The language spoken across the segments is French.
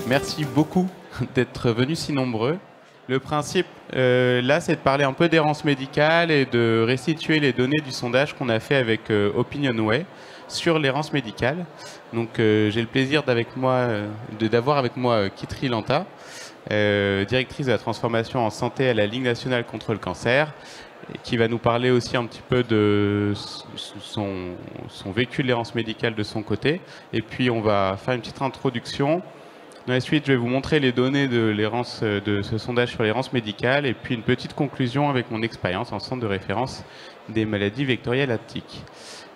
Merci beaucoup d'être venus si nombreux. Le principe, là, c'est de parler un peu d'errance médicale et de restituer les données du sondage qu'on a fait avec OpinionWay sur l'errance médicale. Donc, j'ai le plaisir d'avoir avec moi Kitri Lanta, directrice de la transformation en santé à la Ligue nationale contre le cancer, qui va nous parler aussi un petit peu de son vécu de l'errance médicale de son côté. Et puis, on va faire une petite introduction. Dans la suite, je vais vous montrer les données de ce sondage sur l'errance médicale et puis une petite conclusion avec mon expérience en centre de référence des maladies vectorielles à tic.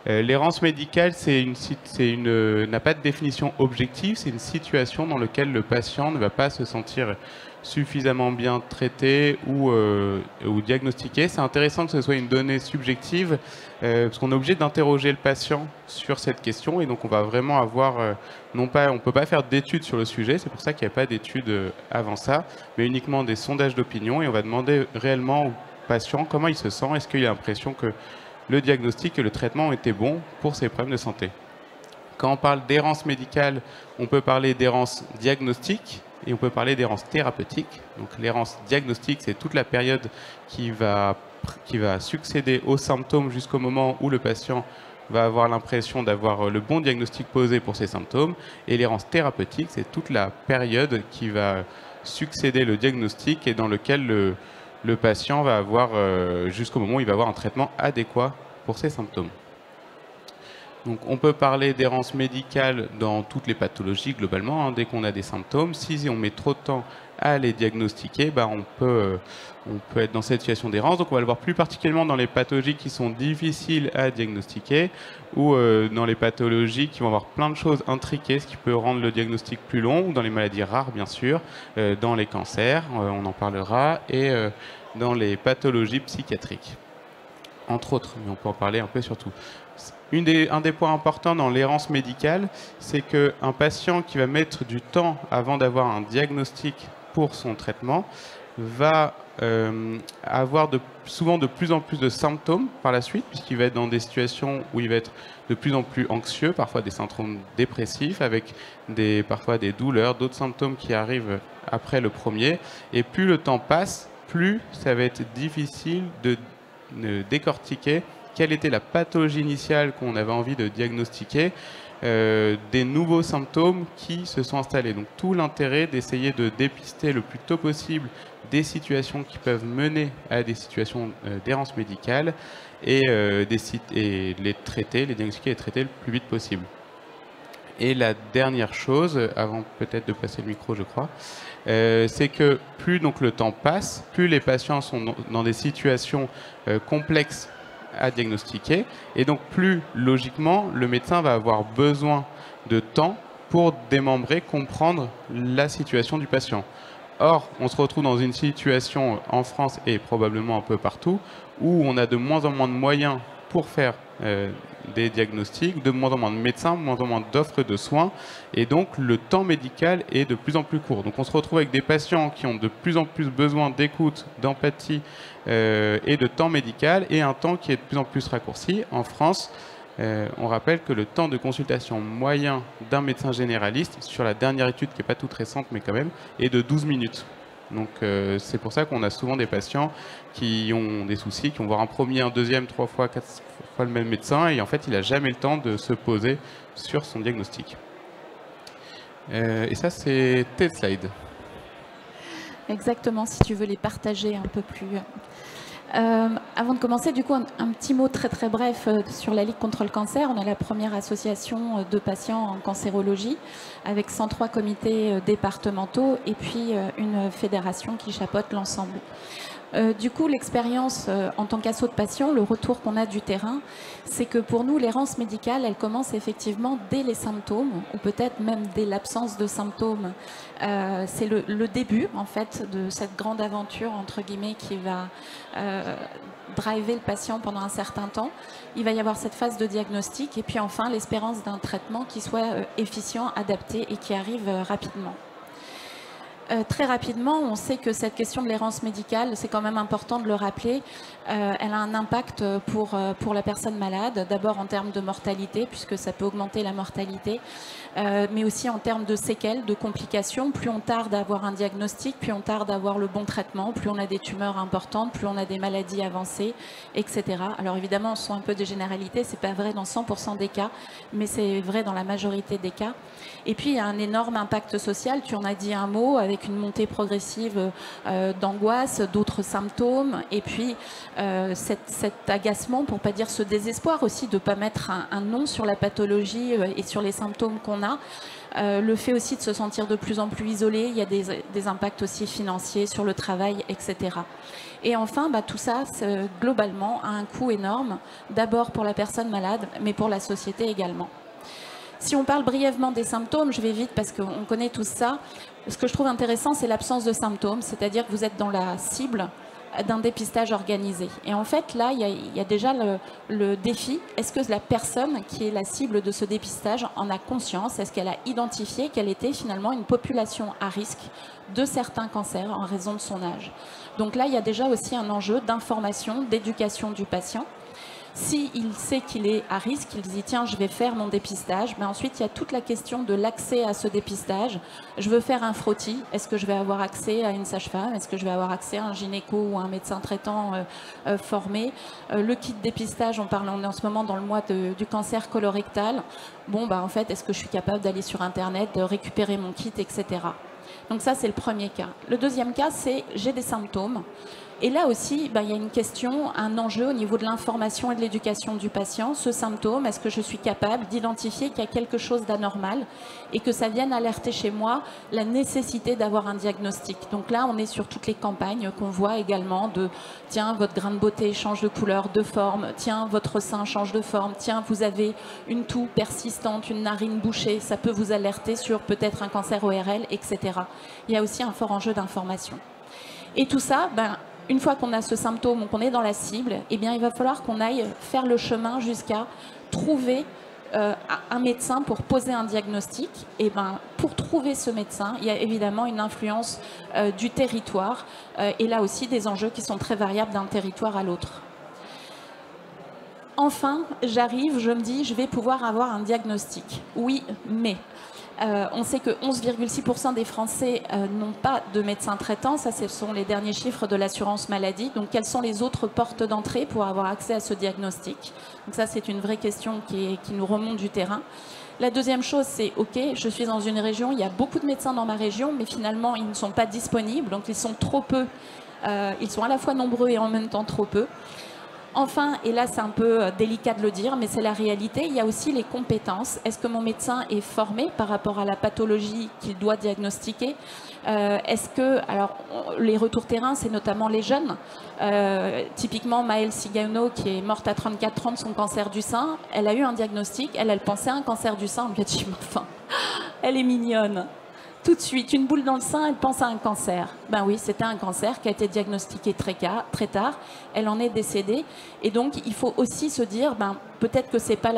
L'errance médicale n'a pas de définition objective, c'est une situation dans laquelle le patient ne va pas se sentir suffisamment bien traité ou diagnostiqué. C'est intéressant que ce soit une donnée subjective parce qu'on est obligé d'interroger le patient sur cette question et donc on va vraiment avoir, on ne peut pas faire d'études sur le sujet, c'est pour ça qu'il n'y a pas d'études avant ça, mais uniquement des sondages d'opinion et on va demander réellement au patient comment il se sent, est-ce qu'il a l'impression que le diagnostic et le traitement ont été bons pour ses problèmes de santé. Quand on parle d'errance médicale, on peut parler d'errance diagnostique et on peut parler d'errance thérapeutique. Donc l'errance diagnostique, c'est toute la période qui va succéder aux symptômes jusqu'au moment où le patient va avoir l'impression d'avoir le bon diagnostic posé pour ses symptômes. Et l'errance thérapeutique, c'est toute la période qui va succéder le diagnostic et dans lequel le patient va avoir, jusqu'au moment où il va avoir un traitement adéquat pour ses symptômes. Donc on peut parler d'errance médicale dans toutes les pathologies globalement, dès qu'on a des symptômes. Si on met trop de temps à les diagnostiquer, on peut être dans cette situation d'errance. Donc on va le voir plus particulièrement dans les pathologies qui sont difficiles à diagnostiquer ou dans les pathologies qui vont avoir plein de choses intriquées, ce qui peut rendre le diagnostic plus long, ou dans les maladies rares bien sûr, dans les cancers, on en parlera, et dans les pathologies psychiatriques, entre autres, mais on peut en parler un peu surtout. Un des points importants dans l'errance médicale, c'est qu'un patient qui va mettre du temps avant d'avoir un diagnostic pour son traitement va avoir souvent de plus en plus de symptômes par la suite, puisqu'il va être dans des situations où il va être de plus en plus anxieux, parfois des symptômes dépressifs, avec parfois des douleurs, d'autres symptômes qui arrivent après le premier. Et plus le temps passe, plus ça va être difficile de décortiquer quelle était la pathologie initiale qu'on avait envie de diagnostiquer, des nouveaux symptômes qui se sont installés. Donc tout l'intérêt d'essayer de dépister le plus tôt possible des situations qui peuvent mener à des situations d'errance médicale et les traiter, les diagnostiquer et les traiter le plus vite possible. Et la dernière chose, avant peut-être de passer le micro je crois, c'est que plus donc, le temps passe, plus les patients sont dans des situations complexes à diagnostiquer et donc plus logiquement le médecin va avoir besoin de temps pour démembrer, comprendre la situation du patient. Or, on se retrouve dans une situation en France et probablement un peu partout où on a de moins en moins de moyens pour faire des diagnostics, de moins en moins de médecins, de moins en moins d'offres de soins et donc le temps médical est de plus en plus court. Donc on se retrouve avec des patients qui ont de plus en plus besoin d'écoute, d'empathie et de temps médical et un temps qui est de plus en plus raccourci. En France, on rappelle que le temps de consultation moyen d'un médecin généraliste, sur la dernière étude qui n'est pas toute récente mais quand même, est de 12 minutes. Donc c'est pour ça qu'on a souvent des patients qui ont des soucis, qui vont voir un premier, un deuxième, 3 fois, 4 fois le même médecin et en fait il n'a jamais le temps de se poser sur son diagnostic. Et ça c'est tes slides. Exactement, si tu veux les partager un peu plus. Avant de commencer, du coup, un petit mot très très bref sur la Ligue contre le cancer. On est la première association de patients en cancérologie avec 103 comités départementaux et puis une fédération qui chapeaute l'ensemble. Du coup, l'expérience en tant qu'asso de patients, le retour qu'on a du terrain, c'est que pour nous, l'errance médicale, elle commence effectivement dès les symptômes, ou peut-être même dès l'absence de symptômes. C'est le début, en fait, de cette grande aventure, entre guillemets, qui va driver le patient pendant un certain temps. Il va y avoir cette phase de diagnostic, et puis enfin, l'espérance d'un traitement qui soit efficient, adapté et qui arrive rapidement. Très rapidement, on sait que cette question de l'errance médicale, c'est quand même important de le rappeler, elle a un impact pour la personne malade, d'abord en termes de mortalité, puisque ça peut augmenter la mortalité, mais aussi en termes de séquelles, de complications. Plus on tarde à avoir un diagnostic, plus on tarde à avoir le bon traitement, plus on a des tumeurs importantes, plus on a des maladies avancées, etc. Alors évidemment, ce sont un peu des généralités, c'est pas vrai dans 100% des cas, mais c'est vrai dans la majorité des cas. Et puis il y a un énorme impact social, tu en as dit un mot, avec une montée progressive d'angoisse, d'autres symptômes, et puis cet agacement, pour pas dire ce désespoir aussi de ne pas mettre un nom sur la pathologie et sur les symptômes qu'on a. Le fait aussi de se sentir de plus en plus isolé, il y a des impacts aussi financiers sur le travail, etc. Et enfin, tout ça, globalement, a un coût énorme, d'abord pour la personne malade, mais pour la société également. Si on parle brièvement des symptômes, je vais vite parce qu'on connaît tout ça. Ce que je trouve intéressant, c'est l'absence de symptômes, c'est-à-dire que vous êtes dans la cible d'un dépistage organisé. Et en fait, là, il y a déjà le défi. Est-ce que la personne qui est la cible de ce dépistage en a conscience? Est-ce qu'elle a identifié qu'elle était finalement une population à risque de certains cancers en raison de son âge? Donc là, il y a déjà aussi un enjeu d'information, d'éducation du patient. S'il sait qu'il est à risque, il dit tiens, je vais faire mon dépistage, mais ensuite il y a toute la question de l'accès à ce dépistage. Je veux faire un frottis, est-ce que je vais avoir accès à une sage-femme? Est-ce que je vais avoir accès à un gynéco ou un médecin traitant formé? Le kit dépistage, on parle en ce moment dans le mois du cancer colorectal. Bon, en fait, est-ce que je suis capable d'aller sur Internet, de récupérer mon kit, etc. Donc ça, c'est le premier cas. Le deuxième cas, c'est j'ai des symptômes. Et là aussi, il y a une question, un enjeu au niveau de l'information et de l'éducation du patient. Ce symptôme, est-ce que je suis capable d'identifier qu'il y a quelque chose d'anormal et que ça vienne alerter chez moi la nécessité d'avoir un diagnostic? Donc là, on est sur toutes les campagnes qu'on voit également de « tiens, votre grain de beauté change de couleur, de forme, tiens, votre sein change de forme, tiens, vous avez une toux persistante, une narine bouchée, ça peut vous alerter sur peut-être un cancer ORL, etc. » Il y a aussi un fort enjeu d'information. Et tout ça, une fois qu'on a ce symptôme ou qu'on est dans la cible, eh bien, il va falloir qu'on aille faire le chemin jusqu'à trouver un médecin pour poser un diagnostic. Et pour trouver ce médecin, il y a évidemment une influence du territoire et là aussi des enjeux qui sont très variables d'un territoire à l'autre. Enfin, j'arrive, je me dis, je vais pouvoir avoir un diagnostic. Oui, mais... on sait que 11,6% des Français n'ont pas de médecin traitant. Ça, ce sont les derniers chiffres de l'assurance maladie. Donc, quelles sont les autres portes d'entrée pour avoir accès à ce diagnostic? Donc ça, c'est une vraie question qui nous remonte du terrain. La deuxième chose, c'est, OK, je suis dans une région, il y a beaucoup de médecins dans ma région, mais finalement, ils ne sont pas disponibles. Donc, ils sont trop peu. Ils sont à la fois nombreux et en même temps trop peu. Enfin, et là c'est un peu délicat de le dire, mais c'est la réalité, il y a aussi les compétences. Est-ce que mon médecin est formé par rapport à la pathologie qu'il doit diagnostiquer? Est-ce que, alors les retours terrain, c'est notamment les jeunes. Typiquement Maëlle Sigano, qui est morte à 34 ans de son cancer du sein, elle a eu un diagnostic, elle pensait à un cancer du sein, on lui a dit, enfin, elle est mignonne. Tout de suite, une boule dans le sein, elle pense à un cancer. Ben oui, c'était un cancer qui a été diagnostiqué très tard. Elle en est décédée. Et donc, il faut aussi se dire, peut-être que ce n'est pas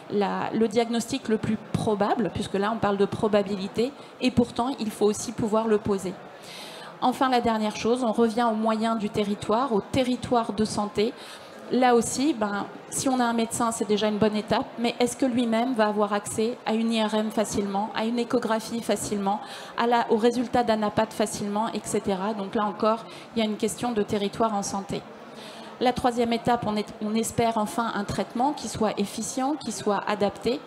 le diagnostic le plus probable, puisque là, on parle de probabilité. Et pourtant, il faut aussi pouvoir le poser. Enfin, la dernière chose, on revient aux moyens du territoire, au territoire de santé. Là aussi, si on a un médecin, c'est déjà une bonne étape, mais est-ce que lui-même va avoir accès à une IRM facilement, à une échographie facilement, aux résultats d'ANAPAT facilement, etc. Donc là encore, il y a une question de territoire en santé. La troisième étape, on espère enfin un traitement qui soit efficient, qui soit adapté.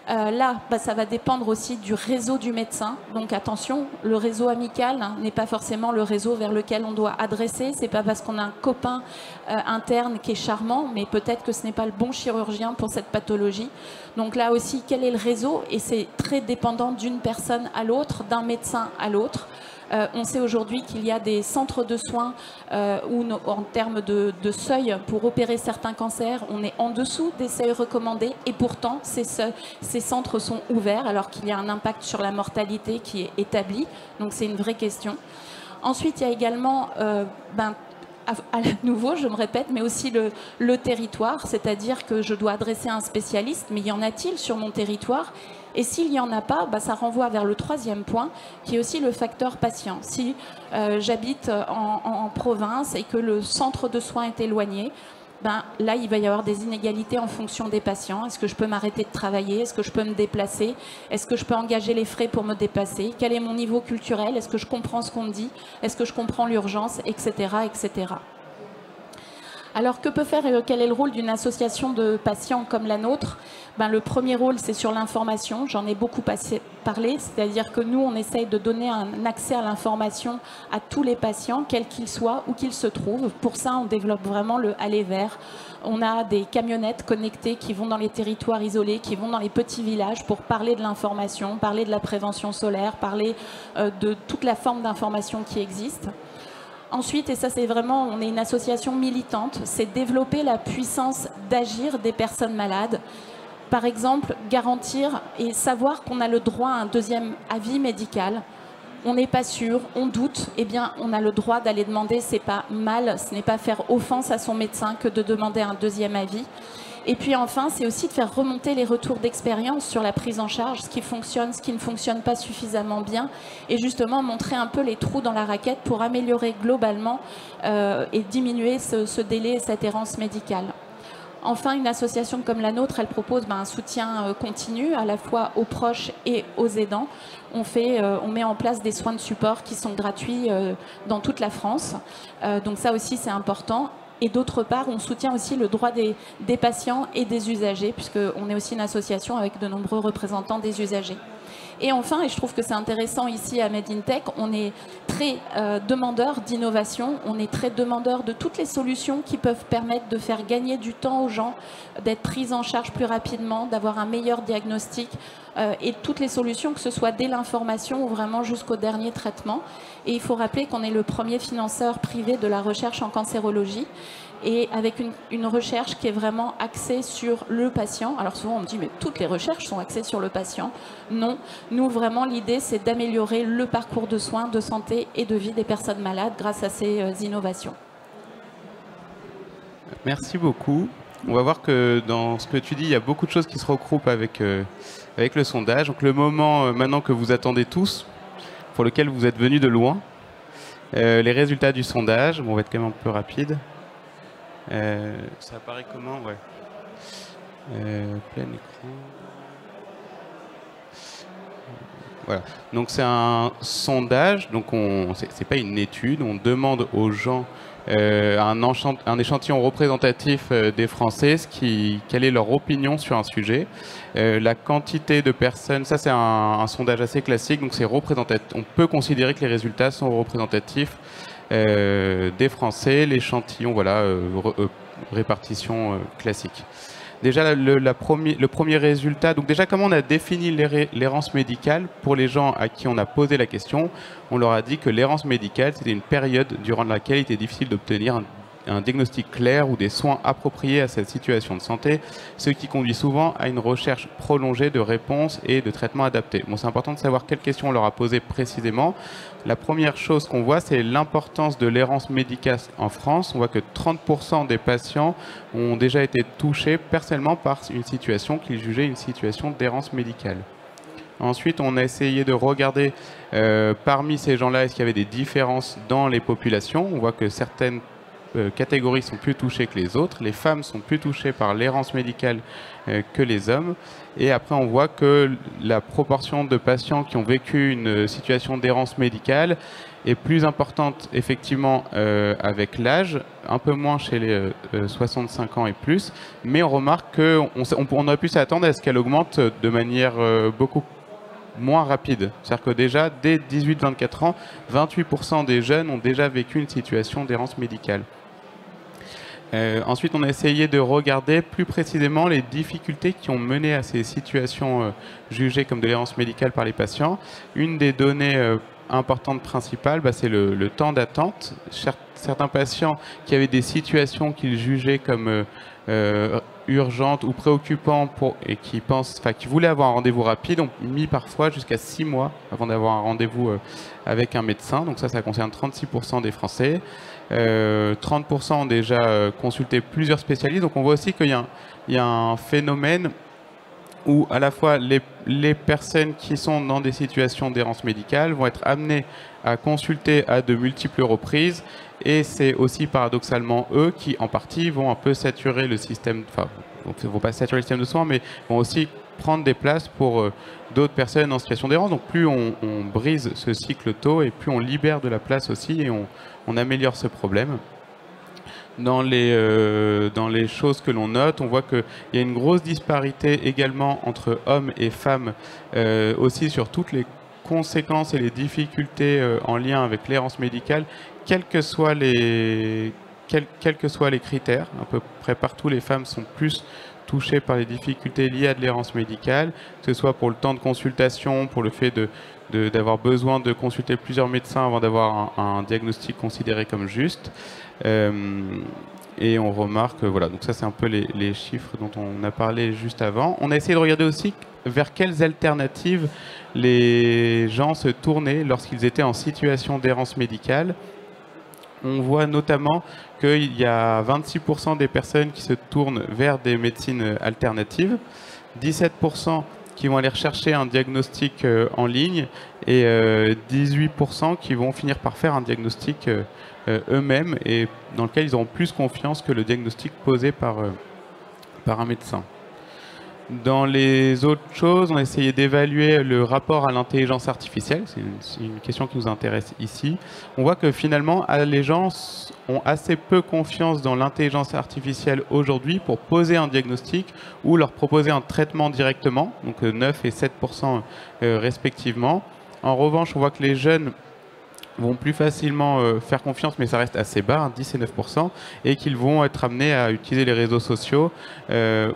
Là, ça va dépendre aussi du réseau du médecin. Donc attention, le réseau amical n'est pas forcément le réseau vers lequel on doit adresser. C'est pas parce qu'on a un copain interne qui est charmant, mais peut-être que ce n'est pas le bon chirurgien pour cette pathologie. Donc là aussi, quel est le réseau? Et c'est très dépendant d'une personne à l'autre, d'un médecin à l'autre. On sait aujourd'hui qu'il y a des centres de soins où, en termes de seuil pour opérer certains cancers, on est en dessous des seuils recommandés et pourtant ces centres sont ouverts alors qu'il y a un impact sur la mortalité qui est établi. Donc c'est une vraie question. Ensuite, il y a également... à nouveau, je me répète, mais aussi le territoire, c'est-à-dire que je dois adresser un spécialiste, mais y en a-t-il sur mon territoire? Et s'il n'y en a pas, ça renvoie vers le troisième point, qui est aussi le facteur patient. Si j'habite en province et que le centre de soins est éloigné, là, il va y avoir des inégalités en fonction des patients. Est-ce que je peux m'arrêter de travailler? Est-ce que je peux me déplacer? Est-ce que je peux engager les frais pour me déplacer? Quel est mon niveau culturel? Est-ce que je comprends ce qu'on me dit? Est-ce que je comprends l'urgence? Etc., etc. Alors, quel est le rôle d'une association de patients comme la nôtre? Le premier rôle, c'est sur l'information. J'en ai beaucoup parlé, c'est-à-dire que nous, on essaye de donner un accès à l'information à tous les patients, quels qu'ils soient, où qu'ils se trouvent. Pour ça, on développe vraiment le aller vers. On a des camionnettes connectées qui vont dans les territoires isolés, qui vont dans les petits villages pour parler de l'information, parler de la prévention solaire, parler de toute la forme d'information qui existe. Ensuite, et ça c'est vraiment, on est une association militante, c'est développer la puissance d'agir des personnes malades. Par exemple, garantir et savoir qu'on a le droit à un deuxième avis médical. On n'est pas sûr, on doute, eh bien on a le droit d'aller demander, c'est pas mal, ce n'est pas faire offense à son médecin que de demander un deuxième avis. Et puis enfin, c'est aussi de faire remonter les retours d'expérience sur la prise en charge, ce qui fonctionne, ce qui ne fonctionne pas suffisamment bien, et justement montrer un peu les trous dans la raquette pour améliorer globalement et diminuer ce délai et cette errance médicale. Enfin, une association comme la nôtre, elle propose un soutien continu à la fois aux proches et aux aidants. On met en place des soins de support qui sont gratuits dans toute la France. Donc ça aussi, c'est important. Et d'autre part, on soutient aussi le droit des patients et des usagers, puisqu'on est aussi une association avec de nombreux représentants des usagers. Et enfin, et je trouve que c'est intéressant ici à Made in Tech, on est très demandeur d'innovation, on est très demandeur de toutes les solutions qui peuvent permettre de faire gagner du temps aux gens, d'être pris en charge plus rapidement, d'avoir un meilleur diagnostic, et toutes les solutions, que ce soit dès l'information ou vraiment jusqu'au dernier traitement. Et il faut rappeler qu'on est le premier financeur privé de la recherche en cancérologie, et avec une recherche qui est vraiment axée sur le patient. Alors souvent on me dit mais toutes les recherches sont axées sur le patient. Non, nous vraiment l'idée c'est d'améliorer le parcours de soins, de santé et de vie des personnes malades grâce à ces innovations. Merci beaucoup. On va voir que dans ce que tu dis, il y a beaucoup de choses qui se regroupent avec le sondage. Donc le moment maintenant que vous attendez tous, pour lequel vous êtes venus de loin, les résultats du sondage. Bon, on va être quand même un peu rapide. Ça apparaît comment? Ouais. Plein écran. Voilà. Donc c'est un sondage. Donc c'est pas une étude. On demande aux gens un échantillon représentatif des Français, quelle est leur opinion sur un sujet. La quantité de personnes, ça c'est un sondage assez classique. Donc c'est représentatif. On peut considérer que les résultats sont représentatifs des Français, l'échantillon, voilà, répartition classique. Déjà, le premier résultat, donc déjà comment on a défini l'errance médicale pour les gens à qui on a posé la question. On leur a dit que l'errance médicale, c'était une période durant laquelle il était difficile d'obtenir un diagnostic clair ou des soins appropriés à cette situation de santé, ce qui conduit souvent à une recherche prolongée de réponses et de traitements adaptés. Bon, c'est important de savoir quelles questions on leur a posées précisément. La première chose qu'on voit, c'est l'importance de l'errance médicale en France. On voit que 30% des patients ont déjà été touchés personnellement par une situation qu'ils jugeaient une situation d'errance médicale. Ensuite, on a essayé de regarder parmi ces gens-là, est-ce qu'il y avait des différences dans les populations. On voit que certaines catégories sont plus touchées que les autres. Les femmes sont plus touchées par l'errance médicale que les hommes. Et après, on voit que la proportion de patients qui ont vécu une situation d'errance médicale est plus importante effectivement avec l'âge, un peu moins chez les 65 ans et plus. Mais on remarque qu'on aurait pu s'attendre à ce qu'elle augmente de manière beaucoup moins rapide. C'est-à-dire que déjà, dès 18-24 ans, 28% des jeunes ont déjà vécu une situation d'errance médicale. Ensuite, on a essayé de regarder plus précisément les difficultés qui ont mené à ces situations jugées comme de l'errance médicale par les patients. Une des données importantes principales, c'est le temps d'attente. Certains patients qui avaient des situations qu'ils jugeaient comme urgentes ou préoccupantes et qui voulaient avoir un rendez-vous rapide ont mis parfois jusqu'à 6 mois avant d'avoir un rendez-vous avec un médecin. Donc ça concerne 36% des Français. 30% ont déjà consulté plusieurs spécialistes. Donc on voit aussi qu'il y a un phénomène où à la fois les personnes qui sont dans des situations d'errance médicale vont être amenées à consulter à de multiples reprises, et c'est aussi paradoxalement eux qui, en partie, vont un peu saturer le système, enfin, ils ne vont pas saturer le système de soins, mais vont aussi prendre des places pour d'autres personnes en situation d'errance. Donc plus on brise ce cycle tôt, et plus on libère de la place aussi, et on améliore ce problème. Dans les choses que l'on note, on voit qu'il y a une grosse disparité également entre hommes et femmes, aussi sur toutes les conséquences et les difficultés en lien avec l'errance médicale, quels que soient les critères. À peu près partout, les femmes sont plus touchées par les difficultés liées à de l'errance médicale, que ce soit pour le temps de consultation, pour le fait d'avoir besoin de consulter plusieurs médecins avant d'avoir un diagnostic considéré comme juste. Et on remarque, voilà, donc ça c'est un peu les chiffres dont on a parlé juste avant. On a essayé de regarder aussi vers quelles alternatives les gens se tournaient lorsqu'ils étaient en situation d'errance médicale. On voit notamment qu'il y a 26% des personnes qui se tournent vers des médecines alternatives, 17% qui vont aller rechercher un diagnostic en ligne, et 18% qui vont finir par faire un diagnostic eux-mêmes, et dans lequel ils auront plus confiance que le diagnostic posé par un médecin. Dans les autres choses, on a essayé d'évaluer le rapport à l'intelligence artificielle. C'est une question qui nous intéresse ici. On voit que finalement, les gens ont assez peu confiance dans l'intelligence artificielle aujourd'hui pour poser un diagnostic ou leur proposer un traitement directement, donc 9 et 7% respectivement. En revanche, on voit que les jeunes vont plus facilement faire confiance, mais ça reste assez bas, 10 et 9%, et qu'ils vont être amenés à utiliser les réseaux sociaux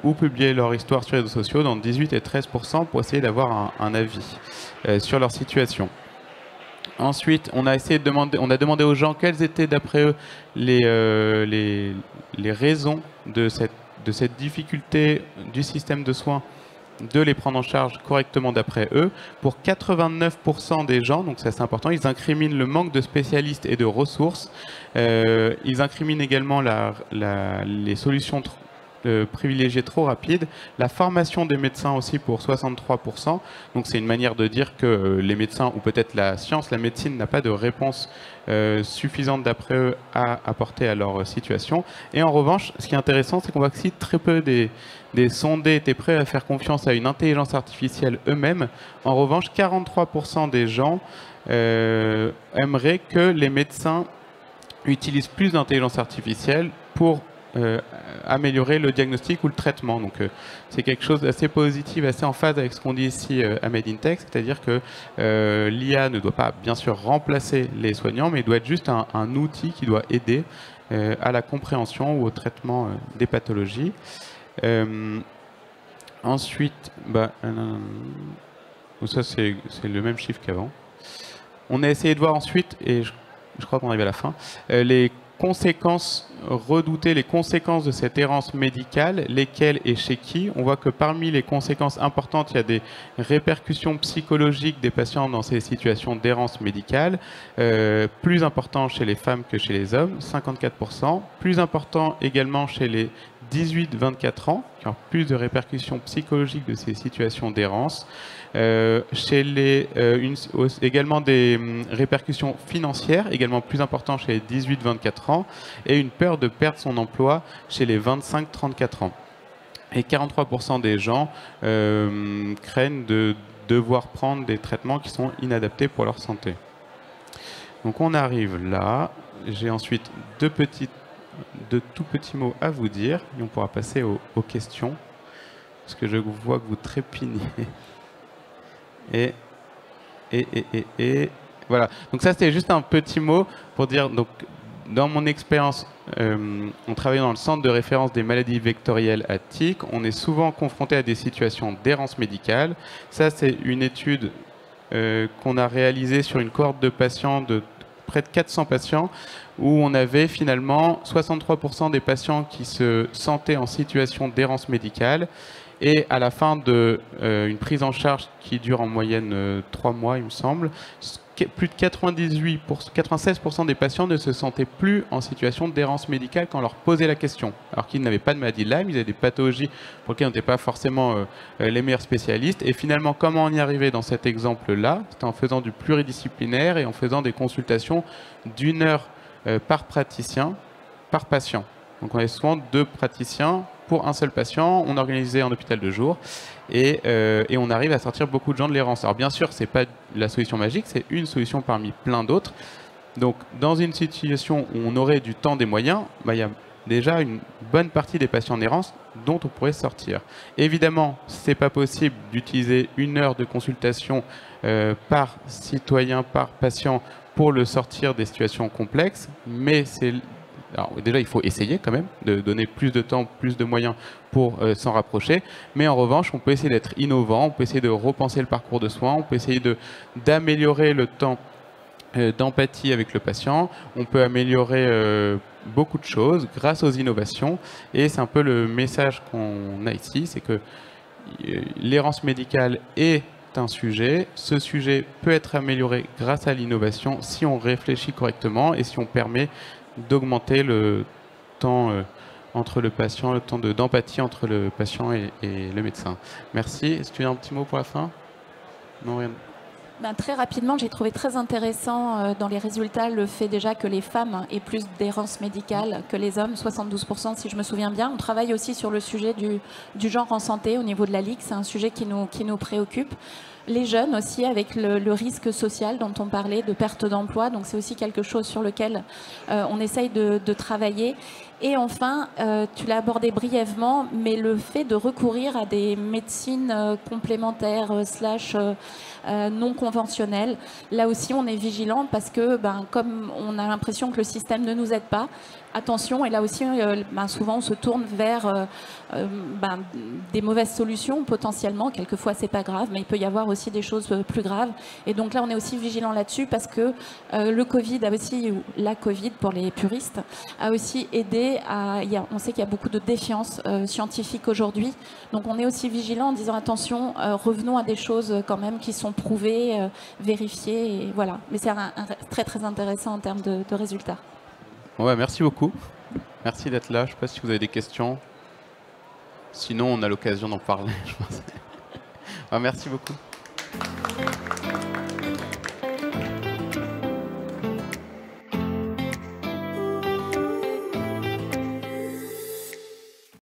ou publier leur histoire sur les réseaux sociaux dans 18 et 13% pour essayer d'avoir un avis sur leur situation. Ensuite, on a demandé aux gens quelles étaient d'après eux les raisons de cette difficulté du système de soins de les prendre en charge correctement d'après eux. Pour 89% des gens, donc ça c'est important, ils incriminent le manque de spécialistes et de ressources. Ils incriminent également les solutions privilégiées trop rapides. La formation des médecins aussi pour 63%. Donc c'est une manière de dire que les médecins, ou peut-être la science, la médecine, n'a pas de réponse suffisante d'après eux à apporter à leur situation. Et en revanche, ce qui est intéressant, c'est qu'on voit que si très peu des sondés étaient prêts à faire confiance à une intelligence artificielle eux-mêmes, en revanche, 43% des gens aimeraient que les médecins utilisent plus d'intelligence artificielle pour améliorer le diagnostic ou le traitement. Donc c'est quelque chose d'assez positif, assez en phase avec ce qu'on dit ici à Made in Tech, c'est-à-dire que l'IA ne doit pas bien sûr remplacer les soignants, mais il doit être juste un outil qui doit aider à la compréhension ou au traitement des pathologies. Ensuite, ça c'est le même chiffre qu'avant. On a essayé de voir ensuite, et je crois qu'on arrive à la fin, les conséquences redoutées, les conséquences de cette errance médicale, lesquelles et chez qui. On voit que parmi les conséquences importantes, il y a des répercussions psychologiques des patients dans ces situations d'errance médicale, plus important chez les femmes que chez les hommes, 54%, plus important également chez les 18-24 ans, qui ont plus de répercussions psychologiques de ces situations d'errance. Également des répercussions financières, également plus importantes chez les 18-24 ans, et une peur de perdre son emploi chez les 25-34 ans. Et 43% des gens craignent de devoir prendre des traitements qui sont inadaptés pour leur santé. Donc on arrive là. J'ai ensuite deux tout petits mots à vous dire, et on pourra passer aux questions, parce que je vois que vous trépignez. Et voilà. Donc ça, c'était juste un petit mot pour dire, donc, dans mon expérience, on travaille dans le centre de référence des maladies vectorielles à TIC. On est souvent confronté à des situations d'errance médicale. Ça, c'est une étude qu'on a réalisée sur une cohorte de patients, de près de 400 patients, où on avait finalement 63% des patients qui se sentaient en situation d'errance médicale, Et à la fin d'une prise en charge qui dure en moyenne 3 mois, il me semble, plus de 96% des patients ne se sentaient plus en situation d'errance médicale quand on leur posait la question. Alors qu'ils n'avaient pas de maladie de Lyme, ils avaient des pathologies pour lesquelles on n'était pas forcément les meilleurs spécialistes. Et finalement, comment on y arrivait dans cet exemple-là? C'était en faisant du pluridisciplinaire et en faisant des consultations d'1 heure par praticien, par patient. Donc on avait souvent 2 praticiens pour un seul patient. On organisait un hôpital de jour et on arrive à sortir beaucoup de gens de l'errance. Alors bien sûr, ce n'est pas la solution magique, c'est une solution parmi plein d'autres. Donc dans une situation où on aurait du temps, des moyens, il y a déjà une bonne partie des patients en errance dont on pourrait sortir. Évidemment, ce n'est pas possible d'utiliser 1 heure de consultation par citoyen, par patient pour le sortir des situations complexes, mais c'est... Alors déjà, il faut essayer quand même de donner plus de temps, plus de moyens pour s'en rapprocher. Mais en revanche, on peut essayer d'être innovant, on peut essayer de repenser le parcours de soins, on peut essayer d'améliorer le temps d'empathie avec le patient, on peut améliorer beaucoup de choses grâce aux innovations. Et c'est un peu le message qu'on a ici, c'est que l'errance médicale est un sujet. Ce sujet peut être amélioré grâce à l'innovation si on réfléchit correctement et si on permet d'augmenter le temps entre le patient, le temps d'empathie entre le patient et le médecin. Merci. Est-ce que tu as un petit mot pour la fin? Non, rien. Très rapidement, j'ai trouvé très intéressant dans les résultats le fait déjà que les femmes aient plus d'errance médicale que les hommes, 72% si je me souviens bien. On travaille aussi sur le sujet du genre en santé au niveau de la Ligue, c'est un sujet qui nous préoccupe. Les jeunes aussi, avec le risque social dont on parlait, de perte d'emploi. Donc c'est aussi quelque chose sur lequel on essaye de travailler. Et enfin, tu l'as abordé brièvement, mais le fait de recourir à des médecines complémentaires non conventionnelles, là aussi on est vigilant parce que comme on a l'impression que le système ne nous aide pas, attention, et là aussi souvent on se tourne vers des mauvaises solutions potentiellement. Quelquefois c'est pas grave, mais il peut y avoir aussi des choses plus graves. Et donc là on est aussi vigilant là-dessus parce que le Covid a aussi, ou la Covid pour les puristes, a aussi aidé on sait qu'il y a beaucoup de défiance scientifique aujourd'hui. Donc on est aussi vigilant en disant attention, revenons à des choses quand même qui sont prouvées, vérifiées. Et voilà. Mais c'est très très intéressant en termes de résultats. Ouais, merci beaucoup. Merci d'être là. Je ne sais pas si vous avez des questions. Sinon, on a l'occasion d'en parler, je pense. Merci beaucoup.